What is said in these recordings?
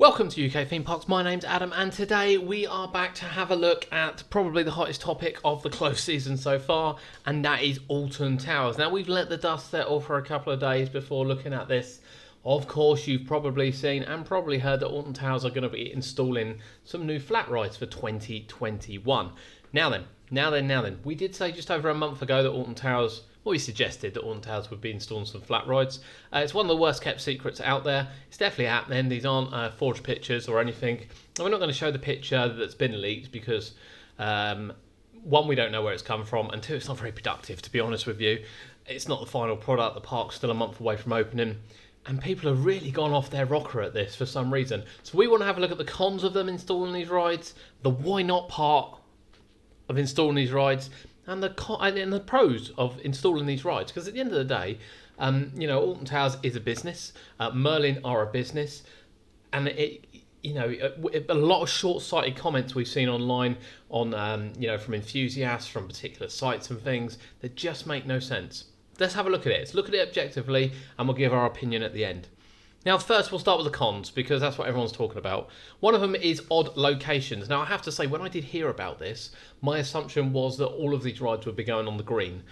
Welcome to UK Theme Parks. My name's Adam, and today we are back to have a look at probably the hottest topic of the close season so far, and that is Alton Towers. Now, we've let the dust settle for a couple of days before looking at this. Of course, you've probably seen and probably heard that Alton Towers are going to be installing some new flat rides for 2021. Now then, we did say just over a month ago that Alton Towers, well, we suggested that Alton Towers would be installing some flat rides. It's one of the worst kept secrets out there. It's definitely happening. These aren't forged pictures or anything. And we're not going to show the picture that's been leaked because, one, we don't know where it's come from, and two, it's not very productive, to be honest with you. It's not the final product. The park's still a month away from opening. And people have really gone off their rocker at this for some reason. So we want to have a look at the cons of them installing these rides, the why not part of installing these rides, and the pros of installing these rides. Because at the end of the day, Alton Towers is a business. Merlin are a business, and a lot of short-sighted comments we've seen online on from enthusiasts from particular sites and things that just make no sense. Let's have a look at it. Let's look at it objectively, and we'll give our opinion at the end. Now, first, we'll start with the cons, because that's what everyone's talking about. One of them is odd locations. Now, I have to say, when I did hear about this, my assumption was that all of these rides would be going on the green,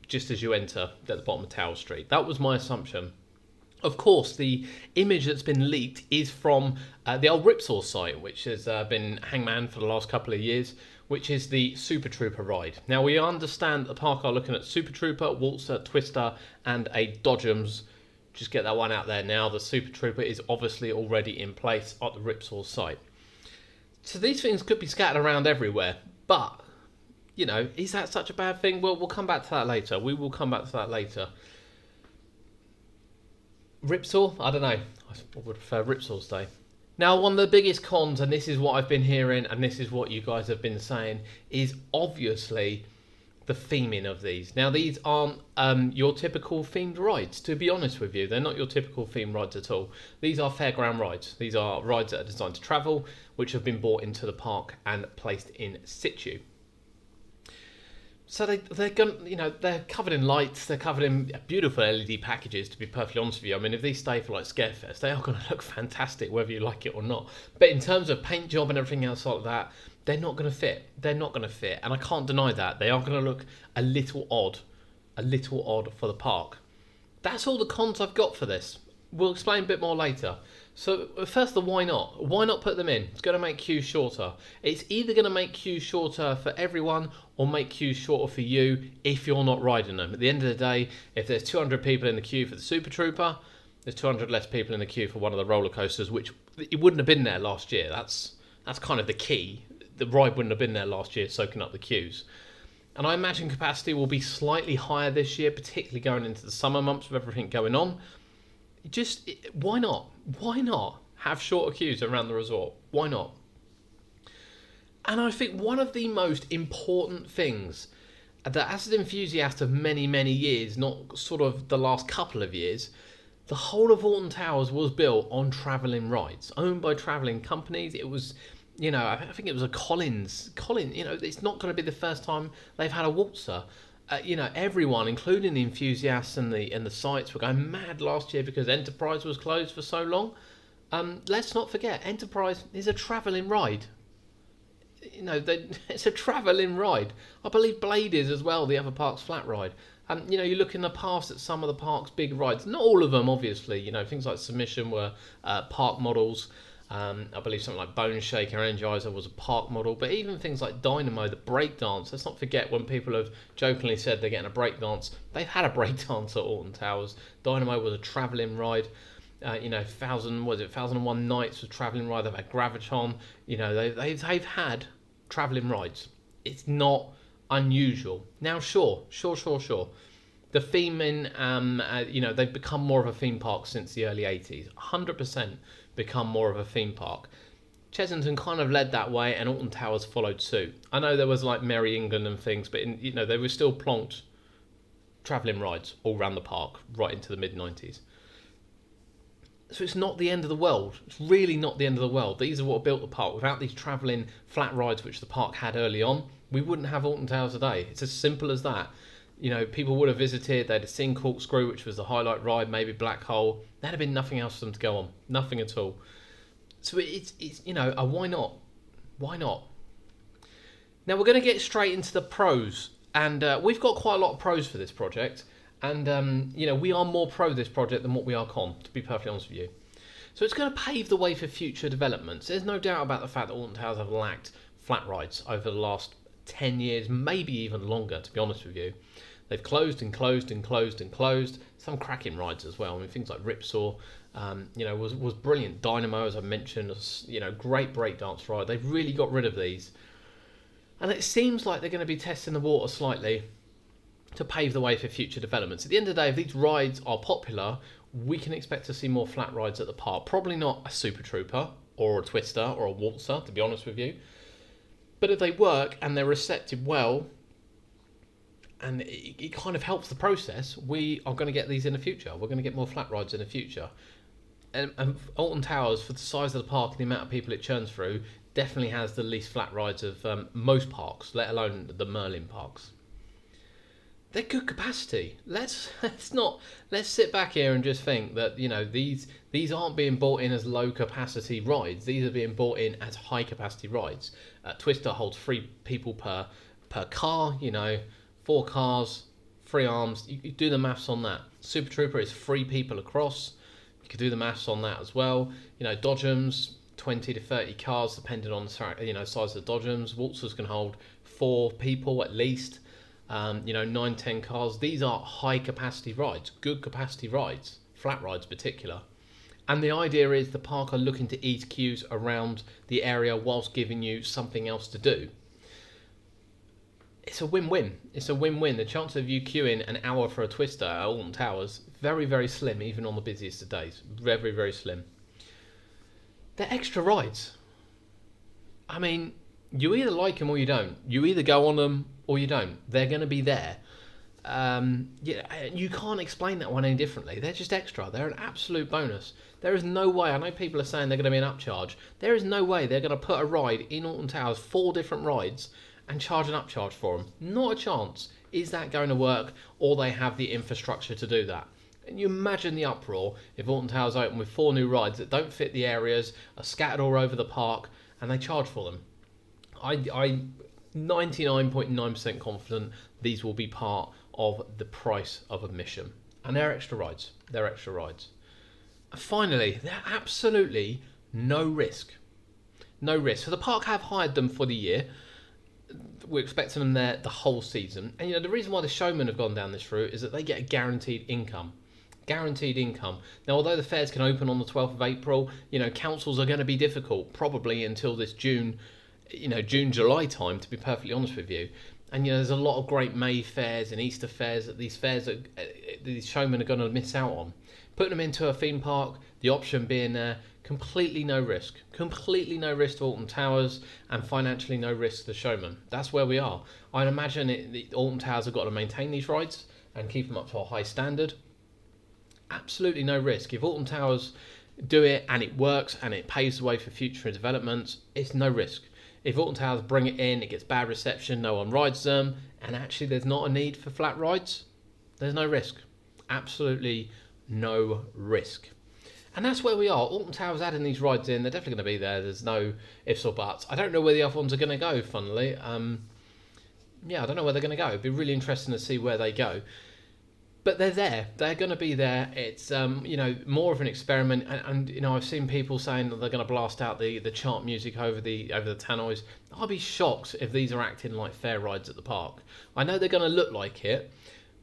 just as you enter at the bottom of Tower Street. That was my assumption. Of course, the image that's been leaked is from the old Ripsaw site, which has been hangman for the last couple of years, which is the Super Trooper ride. Now, we understand the park are looking at Super Trooper, Waltzer, Twister, and a Dodgems. Just get that one out there now. The Super Trooper is obviously already in place at the Ripsaw site. So these things could be scattered around everywhere, but, is that such a bad thing? Well, we'll come back to that later. We will come back to that later. Ripsaw? I don't know. I would prefer Ripsaw stay. Now, one of the biggest cons, and this is what I've been hearing, and this is what you guys have been saying, is obviously the theming of these. Now, these aren't your typical themed rides, to be honest with you. They're not your typical themed rides at all. These are fairground rides. These are rides that are designed to travel, which have been brought into the park and placed in situ. So they're covered in lights. They're covered in beautiful LED packages. To be perfectly honest with you, I mean, if these stay for like Scarefest, they are going to look fantastic, whether you like it or not. But in terms of paint job and everything else like that, they're not going to fit. They're not going to fit, and I can't deny that. They are going to look a little odd for the park. That's all the cons I've got for this. We'll explain a bit more later. So first, the why not? Why not put them in? It's going to make queues shorter. It's either going to make queues shorter for everyone or make queues shorter for you if you're not riding them. At the end of the day, if there's 200 people in the queue for the Super Trooper, there's 200 less people in the queue for one of the roller coasters, which it wouldn't have been there last year. That's kind of the key. The ride wouldn't have been there last year, soaking up the queues. And I imagine capacity will be slightly higher this year, particularly going into the summer months with everything going on. Why not? Why not have shorter queues around the resort? Why not? And I think one of the most important things that, as an enthusiast of many, many years, not sort of the last couple of years, the whole of Alton Towers was built on travelling rides, owned by travelling companies. It was, I think it was a Collins. It's not going to be the first time they've had a waltzer. Everyone, including the enthusiasts and the sites, were going mad last year because Enterprise was closed for so long. Let's not forget, Enterprise is a travelling ride. It's a travelling ride. I believe Blade is as well, the other park's flat ride. You look in the past at some of the park's big rides. Not all of them, obviously. Things like Submission were park models. I believe something like Bone Shaker Energizer was a park model, but even things like Dynamo, the breakdance, let's not forget when people have jokingly said they're getting a breakdance, they've had a breakdance at Alton Towers. Dynamo was a travelling ride. 1001 Nights was a travelling ride. They've had Graviton. They've had travelling rides. It's not unusual. Now, sure. The theming, they've become more of a theme park since the early 80s. 100% become more of a theme park. Chessington kind of led that way, and Alton Towers followed suit. I know there was like Merry England and things, but they were still plonked travelling rides all around the park right into the mid-90s. So it's not the end of the world. It's really not the end of the world. These are what built the park. Without these travelling flat rides, which the park had early on, we wouldn't have Alton Towers today. It's as simple as that. People would have visited, they'd have seen Corkscrew, which was the highlight ride, maybe Black Hole. There'd have been nothing else for them to go on. Nothing at all. So it's a why not? Why not? Now we're going to get straight into the pros, and we've got quite a lot of pros for this project, and we are more pro this project than what we are con, to be perfectly honest with you. So it's going to pave the way for future developments. There's no doubt about the fact that Alton Towers have lacked flat rides over the last 10 years, maybe even longer, to be honest with you. They've closed and closed and closed and closed. Some cracking rides as well. I mean, things like Ripsaw, was brilliant. Dynamo, as I mentioned, great breakdance ride. They've really got rid of these. And it seems like they're going to be testing the water slightly to pave the way for future developments. At the end of the day, if these rides are popular, we can expect to see more flat rides at the park. Probably not a Super Trooper or a Twister or a Waltzer, to be honest with you. But if they work and they're receptive well, and it kind of helps the process, we are going to get these in the future. We're going to get more flat rides in the future. And Alton Towers, for the size of the park and the amount of people it churns through, definitely has the least flat rides of most parks, let alone the Merlin parks. They're good capacity. Let's sit back here and just think that these aren't being bought in as low capacity rides. These are being bought in as high capacity rides. Twister holds 3 people per car. 4 cars, 3 arms. You do the maths on that. Super Trooper is 3 people across. You could do the maths on that as well. Dodgems, 20 to 30 cars depending on the size of the Dodgems. Waltzers can hold 4 people at least. 9, 10 cars. These are high capacity rides, good capacity rides, flat rides in particular. And the idea is the park are looking to ease queues around the area whilst giving you something else to do. It's a win-win. It's a win-win. The chance of you queuing an hour for a Twister at Alton Towers, very, very slim, even on the busiest of days. Very, very slim. They're extra rides. I mean, you either like them or you don't. You either go on them or you don't. They're going to be there. You can't explain that one any differently. They're just extra. They're an absolute bonus. There is no way. I know people are saying they're going to be an upcharge. There is no way they're going to put a ride in Alton Towers, 4 different rides, and charge an upcharge for them. Not a chance. Is that going to work, or they have the infrastructure to do that? And you imagine the uproar if Alton Towers open with 4 new rides that don't fit the areas, are scattered all over the park, and they charge for them. I'm 99.9% confident these will be part of the price of admission. And they're extra rides. They're extra rides. And finally, they're absolutely no risk. No risk. So the park have hired them for the year. We're expecting them there the whole season. And the reason why the showmen have gone down this route is that they get a guaranteed income. Guaranteed income. Now, although the fairs can open on the 12th of April, councils are going to be difficult, probably until this June, July time, to be perfectly honest with you. And there's a lot of great May fairs and Easter fairs that these showmen are going to miss out on. Putting them into a theme park, the option being there, completely no risk. Completely no risk to Alton Towers, and financially no risk to the showmen. That's where we are. I'd imagine the Alton Towers have got to maintain these rides and keep them up to a high standard. Absolutely no risk. If Alton Towers do it and it works and it paves the way for future developments, it's no risk. If Alton Towers bring it in, it gets bad reception, no one rides them, and actually there's not a need for flat rides, there's no risk. Absolutely no risk. And that's where we are. Alton Towers adding these rides in, they're definitely going to be there. There's no ifs or buts. I don't know where the other ones are going to go, funnily. I don't know where they're going to go. It'd be really interesting to see where they go. But they're there. They're going to be there. It's more of an experiment, and I've seen people saying that they're going to blast out the chant music over the tannoys. I'll be shocked if these are acting like fair rides at the park. I know they're going to look like it,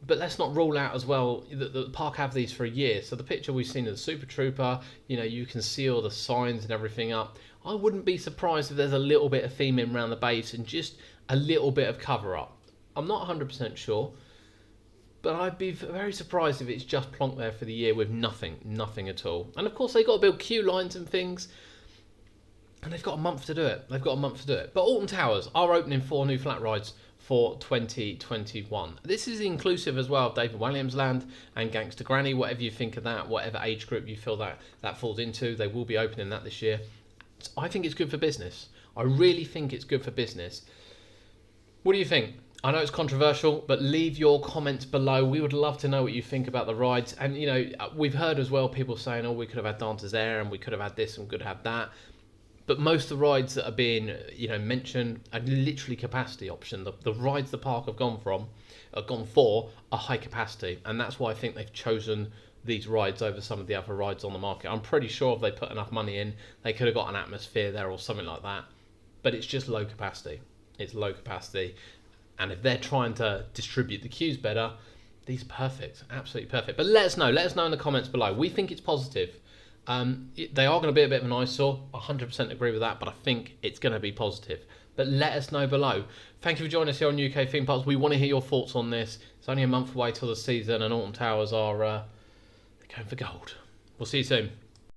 but let's not rule out as well that the park have these for a year. So the picture we've seen of the Super Trooper, you can see all the signs and everything up. I wouldn't be surprised if there's a little bit of theming around the base and just a little bit of cover up. I'm not 100% sure. But I'd be very surprised if it's just plonked there for the year with nothing at all. And of course they've got to build queue lines and things, and they've got a month to do it. But Alton Towers are opening 4 new flat rides for 2021. This is inclusive as well of David Williams Land and Gangster Granny, whatever you think of that, whatever age group you feel that falls into. They will be opening that this year. I think it's good for business. I really think it's good for business. What do you think? I know it's controversial, but leave your comments below. We would love to know what you think about the rides. And, you know, we've heard as well people saying, oh, we could have had Dante's Air and we could have had this and we could have had that. But most of the rides that are being, you know, mentioned are literally capacity option. The rides the park have gone for are high capacity. And that's why I think they've chosen these rides over some of the other rides on the market. I'm pretty sure if they put enough money in, they could have got an atmosphere there or something like that. But it's just low capacity. It's low capacity. And if they're trying to distribute the queues better, these are perfect, absolutely perfect. But let us know in the comments below. We think it's positive. They are going to be a bit of an eyesore. 100% agree with that, but I think it's going to be positive. But let us know below. Thank you for joining us here on UK Theme Parks. We want to hear your thoughts on this. It's only a month away till the season, and Alton Towers are going for gold. We'll see you soon.